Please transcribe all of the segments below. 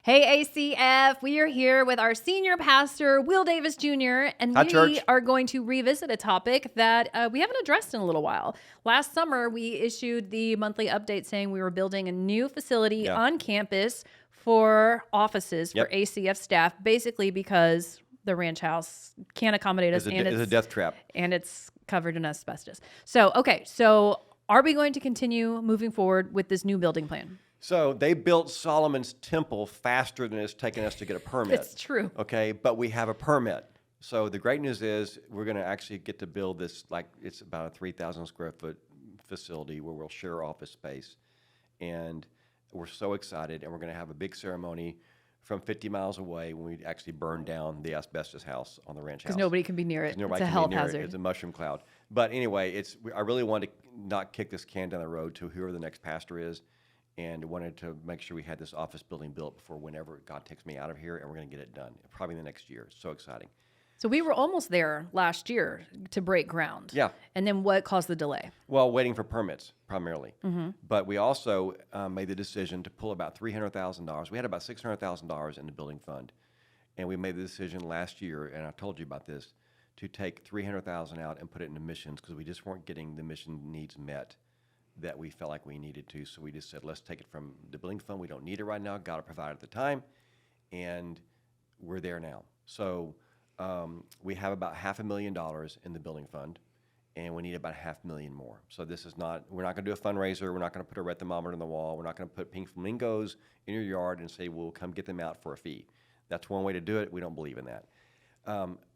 Hey, ACF, we are here with our senior pastor, Will Davis Jr., and Hi, we church. are going to revisit a topic that we haven't addressed in a little while. Last summer, we issued the monthly update saying we were building a new facility Yeah. on campus for offices for Yep. ACF staff, basically because the ranch house can't accommodate us, It's a death trap. and it's covered in asbestos. So are we going to continue moving forward with this new building plan? So they built Solomon's temple faster than it's taken us to get a permit. It's true. Okay, but we have a permit. So the great news is we're going to actually get to build this, like it's about a 3,000 square foot facility where we'll share office space. And we're so excited, and we're going to have a big ceremony from 50 miles away when we actually burn down the asbestos house on the ranch house. Because nobody can be near it. It's Nobody a can health be near hazard. it. It's a mushroom cloud. But anyway, I really want to not kick this can down the road to whoever the next pastor is, and wanted to make sure we had this office building built before whenever God takes me out of here, and we're going to get it done probably the next year. It's so exciting. So we were almost there last year to break ground. Yeah. And then what caused the delay? Well, waiting for permits primarily. Mm-hmm. But we also made the decision to pull about $300,000. We had about $600,000 in the building fund, and we made the decision last year, and I told you about this, to take $300,000 out and put it into missions because we just weren't getting the mission needs met that we felt like we needed to. So we just said, let's take it from the building fund. We don't need it right now. God provided at the time, and we're there now. So we have about $500,000 in the building fund, and we need about $500,000 more. So this is not, we're not going to do a fundraiser. We're not going to put a red thermometer on the wall. We're not going to put pink flamingos in your yard and say, we'll come get them out for a fee. That's one way to do it. We don't believe in that.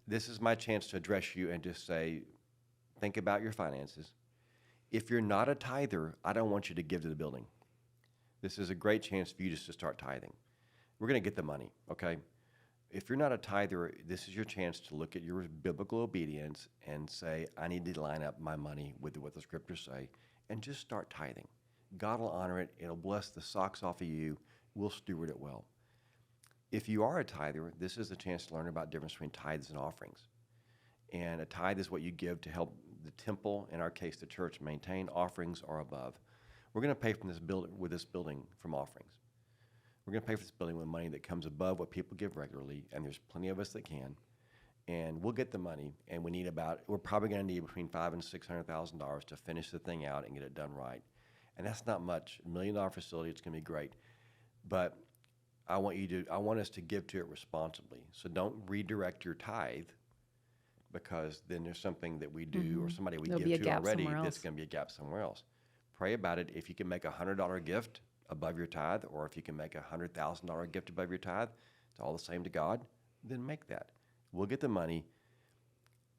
This is my chance to address you and just say, think about your finances. If you're not a tither, I don't want you to give to the building. This is a great chance for you just to start tithing. We're going to get the money, okay? If you're not a tither, this is your chance to look at your biblical obedience and say, I need to line up my money with what the scriptures say, and just start tithing. God will honor it. It'll bless the socks off of you. We'll steward it well. If you are a tither, this is the chance to learn about the difference between tithes and offerings. And a tithe is what you give to help the temple, in our case the church, maintain. Offerings are above. We're going to pay from this building from offerings. We're going to pay for this building with money that comes above what people give regularly, and there's plenty of us that can. And we'll get the money, and we're probably going to need between $500,000 and $600,000 to finish the thing out and get it done right. And that's not much. $1 million facility, it's going to be great. But I want us to give to it responsibly. So don't redirect your tithe, because then there's something that we do or somebody we There'll be a give to gap already somewhere that's else. going to be a gap somewhere else. Pray about it. If you can make a $100 gift above your tithe, or if you can make a $100,000 gift above your tithe, it's all the same to God, then make that. We'll get the money.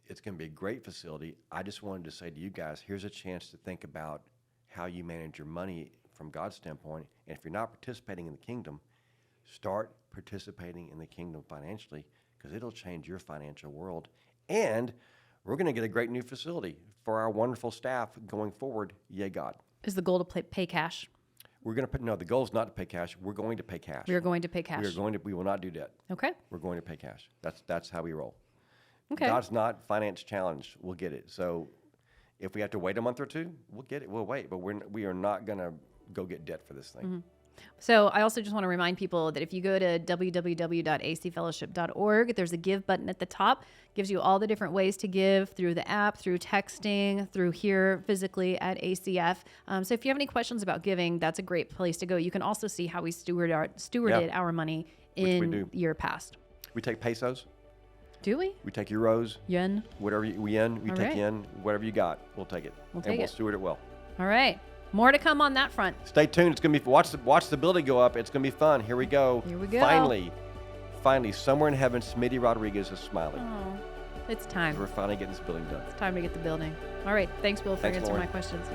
It's going to be a great facility. I just wanted to say to you guys, here's a chance to think about how you manage your money from God's standpoint. And if you're not participating in the kingdom, start participating in the kingdom financially, because it'll change your financial world. And we're going to get a great new facility for our wonderful staff going forward. Yay, God. Is the goal to pay cash? We're going to put, no, the goal is not to pay cash. We're going to pay cash. We are going to pay cash. We will not do debt. Okay. We're going to pay cash. That's how we roll. Okay. God's not finance challenged. We'll get it. So if we have to wait a month or two, we'll get it. We'll wait. But we are not going to go get debt for this thing. Mm-hmm. So I also just want to remind people that if you go to www.acfellowship.org, there's a give button at the top. Gives you all the different ways to give through the app, through texting, through here physically at ACF. So if you have any questions about giving, that's a great place to go. You can also see how we stewarded our money in year past. We take pesos. Do we? We take euros. Yen. Whatever yen. We All take right. yen. Whatever you got, we'll take it. We'll take and we'll it. steward it well. All right. More to come on that front. Stay tuned. It's gonna be watch the building go up. It's gonna be fun. Here we go. Here we go. Finally, somewhere in heaven, Smitty Rodriguez is smiling. Oh, it's time. We're finally getting this building done. It's time to get the building. All right. Thanks, Will, for Thanks, answering Lauren. my questions.